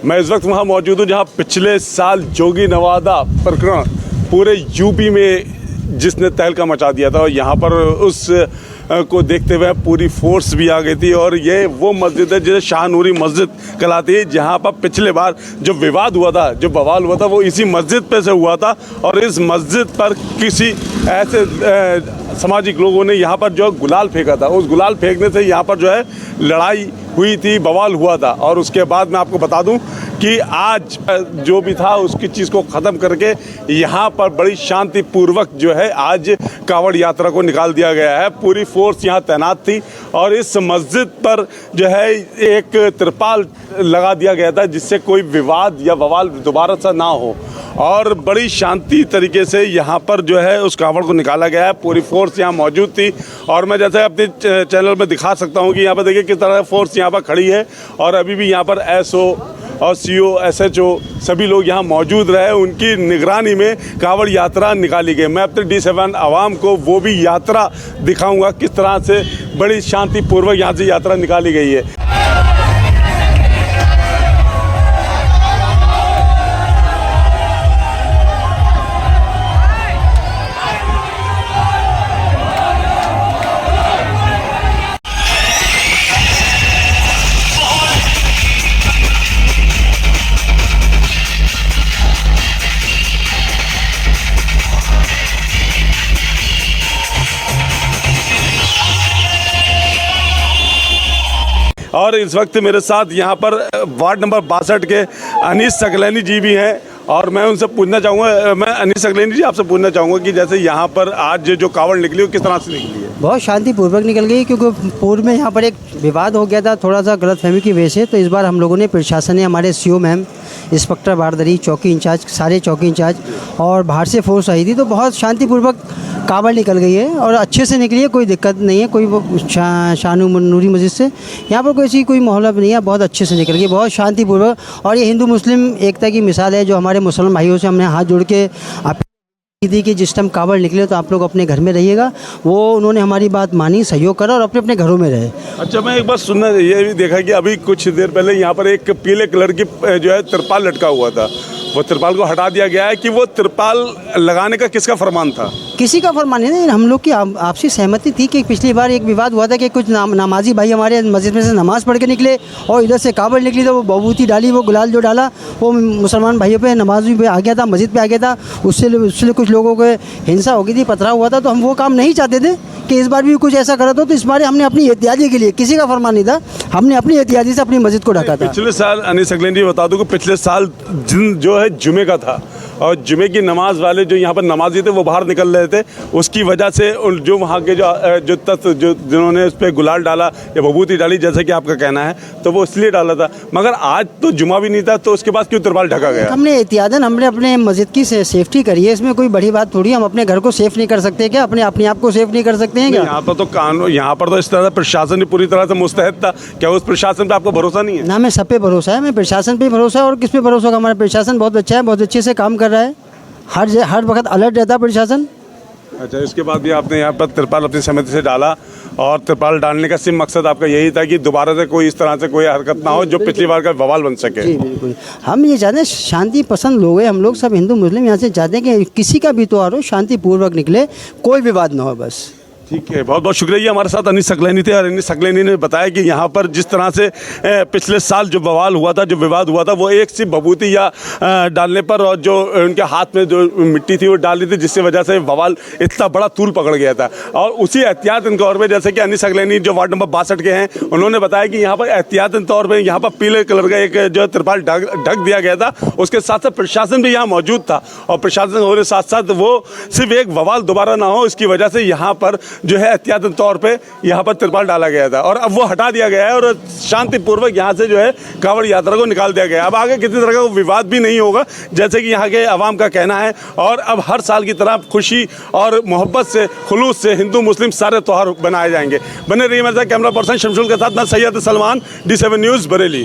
मैं इस वक्त वहाँ मौजूद हूँ जहाँ पिछले साल जोगी नवादा प्रकरण पूरे यूपी में जिसने तहलका मचा दिया था, और यहाँ पर उस को देखते हुए पूरी फोर्स भी आ गई थी। और ये वो मस्जिद है जिसे शाहनूरी मस्जिद कहलाती है, जहाँ पर पिछले बार जो विवाद हुआ था, जो बवाल हुआ था, वो इसी मस्जिद पे से हुआ था। और इस मस्जिद पर किसी ऐसे सामाजिक लोगों ने यहाँ पर जो गुलाल फेंका था, उस गुलाल फेंकने से यहाँ पर जो है लड़ाई हुई थी, बवाल हुआ था। और उसके बाद मैं आपको बता दूं कि आज जो भी था उसकी चीज़ को ख़त्म करके यहाँ पर बड़ी शांतिपूर्वक जो है आज कांवड़ यात्रा को निकाल दिया गया है। पूरी फोर्स यहाँ तैनात थी और इस मस्जिद पर जो है एक तिरपाल लगा दिया गया था जिससे कोई विवाद या बवाल दोबारा सा ना हो, और बड़ी शांति तरीके से यहाँ पर जो है उस कांवड़ को निकाला गया है। पूरी फोर्स यहाँ मौजूद थी और मैं जैसे अपने चैनल में दिखा सकता हूँ कि यहाँ पर देखिए किस तरह फोर्स यहाँ पर खड़ी है, और अभी भी यहाँ पर एसओ और सीओ एसएचओ सभी लोग यहाँ मौजूद रहे, उनकी निगरानी में कांवड़ यात्रा निकाली गई। मैं अपने D7 आवाम को वो भी यात्रा दिखाऊंगा किस तरह से बड़ी शांतिपूर्वक यहाँ से यात्रा निकाली गई है। और इस वक्त मेरे साथ यहाँ पर वार्ड नंबर 62 के अनीस सकलैनी जी भी हैं, और मैं उनसे पूछना चाहूँगा, मैं अनीस सकलैनी जी आपसे पूछना चाहूँगा कि जैसे यहाँ पर आज जो कांवड़ निकली वो किस तरह से निकली है? बहुत शांतिपूर्वक निकल गई, क्योंकि पूर्व में यहाँ पर एक विवाद हो गया था थोड़ा सा गलतफहमी की वजह से। तो इस बार हम लोगों ने, प्रशासन ने, हमारे सीओ मैम, इंस्पेक्टर बारदरी, चौकी इंचार्ज, सारे चौकी इंचार्ज और बाहर से फोर्स आई थी, तो बहुत शांतिपूर्वक कांवड़ निकल गई है और अच्छे से निकली है। कोई दिक्कत नहीं है, कोई शाहनूरी मस्जिद से यहाँ पर कोई ऐसी कोई माहौल नहीं है, बहुत अच्छे से निकल गई, बहुत शांतिपूर्वक। और ये हिंदू मुस्लिम एकता की मिसाल है, जो हमारे मुसलमान भाइयों से हमने हाथ जोड़ के दी कि जिस टाइम कांवड़ निकले तो आप लोग अपने घर में रहिएगा, वो उन्होंने हमारी बात मानी, सहयोग करा और अपने अपने घरों में रहे। अच्छा, मैं एक बार सुनना ये भी देखा कि अभी कुछ देर पहले यहाँ पर एक पीले कलर की जो है तिरपाल लटका हुआ था, वो तिरपाल को हटा दिया गया है कि वो तिरपाल लगाने का किसका फरमान था? किसी का फरमान नहीं, हम लोग की आपसी सहमति थी कि पिछली बार एक विवाद हुआ था कि कुछ नमाजी भाई हमारे मस्जिद में से नमाज पढ़ के निकले और इधर से कांवड़ निकली, तो वो बबूती डाली, वो गुलाल जो डाला वो मुसलमान भाइयों पे, नमाजी पे आ गया था, मस्जिद पे आ गया था, उससे कुछ लोगों को हिंसा हो गई थी, पथराव हुआ था। तो हम वो काम नहीं चाहते थे कि इस बार भी कुछ ऐसा करा तो इस बार हमने अपनी एहतियाती के लिए, किसी का फरमान नहीं था, हमने अपनी एहतियाती से अपनी मस्जिद को ढका था। पिछले साल अनीस सकलैनी जी बता दूं कि पिछले साल जो है जुमे का था, और जुमे की नमाज वाले जो यहाँ पर नमाजी थे वो बाहर निकल रहे थे, उसकी वजह से जो वहाँ के जो तत्व जिन्होंने उस पर गुलाल डाला या भभूति डाली, जैसे कि आपका कहना है, तो वो इसलिए डाला था। मगर आज तो जुमा भी नहीं था, तो उसके बाद क्यों तिरपाल ढका गया? हमने एहतियातन हमने अपने मस्जिद की सेफ्टी करी है, इसमें कोई बड़ी बात थोड़ी। हम अपने घर को सेफ नहीं कर सकते क्या? अपने आप को सेफ नहीं कर सकते हैं क्या? यहाँ पर तो कानून, यहाँ पर तो इस तरह प्रशासन भी पूरी तरह से मुस्तैद था। क्या उस प्रशासन पर आपको भरोसा नहीं है? ना, हमें सब पे भरोसा है, हमें प्रशासन पे भरोसा है। और किस पे भरोसा होगा? हमारा प्रशासन बहुत अच्छा है, बहुत अच्छे से काम कर रहा है, हर वक्त अलर्ट रहता है प्रशासन। अच्छा, इसके बाद भी आपने यहाँ पर तिरपाल अपनी सहमति से डाला, और तिरपाल डालने का सिर्फ मकसद आपका यही था कि दोबारा से कोई इस तरह से कोई हरकत ना हो जो पिछली बार का बवाल बन सके? जी बिल्कुल, हम ये चाहते हैं, शांति पसंद लोग हैं हम लोग, सब हिंदू मुस्लिम यहाँ से चाहते हैं कि किसी का भी त्योहार हो शांतिपूर्वक निकले, कोई विवाद ना हो, बस। ठीक है, बहुत बहुत शुक्रिया। हमारे साथ अनीस सकलैनी थे, और अनीस सकलैनी ने बताया कि यहाँ पर जिस तरह से पिछले साल जो बवाल हुआ था, जो विवाद हुआ था, वो एक सी भभूति या डालने पर, और जो उनके हाथ में जो मिट्टी थी वो डाली थी, जिससे वजह से बवाल इतना बड़ा तूल पकड़ गया था। और उसी एहतियातन तौर पर, जैसे कि अनीस सकलैनी जो वार्ड नंबर 62 के हैं, उन्होंने बताया कि यहाँ पर एहतियातन तौर पर यहाँ पर पीले कलर का एक जो तिरपाल ढक दिया गया था। उसके साथ साथ प्रशासन भी यहाँ मौजूद था, और प्रशासन होने के साथ साथ वो सिर्फ एक बवाल दोबारा ना हो, इसकी वजह से यहाँ पर जो है एहतियातन तौर पे यहाँ पर तिरपाल डाला गया था, और अब वो हटा दिया गया है, और शांतिपूर्वक यहाँ से जो है कांवड़ यात्रा को निकाल दिया गया है। अब आगे किसी तरह का विवाद भी नहीं होगा, जैसे कि यहाँ के आवाम का कहना है। और अब हर साल की तरह खुशी और मोहब्बत से, खुलूस से हिंदू मुस्लिम सारे त्यौहार बनाए जाएंगे। बने रहिए मेरे साथ कैमरा पर्सन शमशुल के साथ, मैं सैयद सलमान, D7 न्यूज़, बरेली।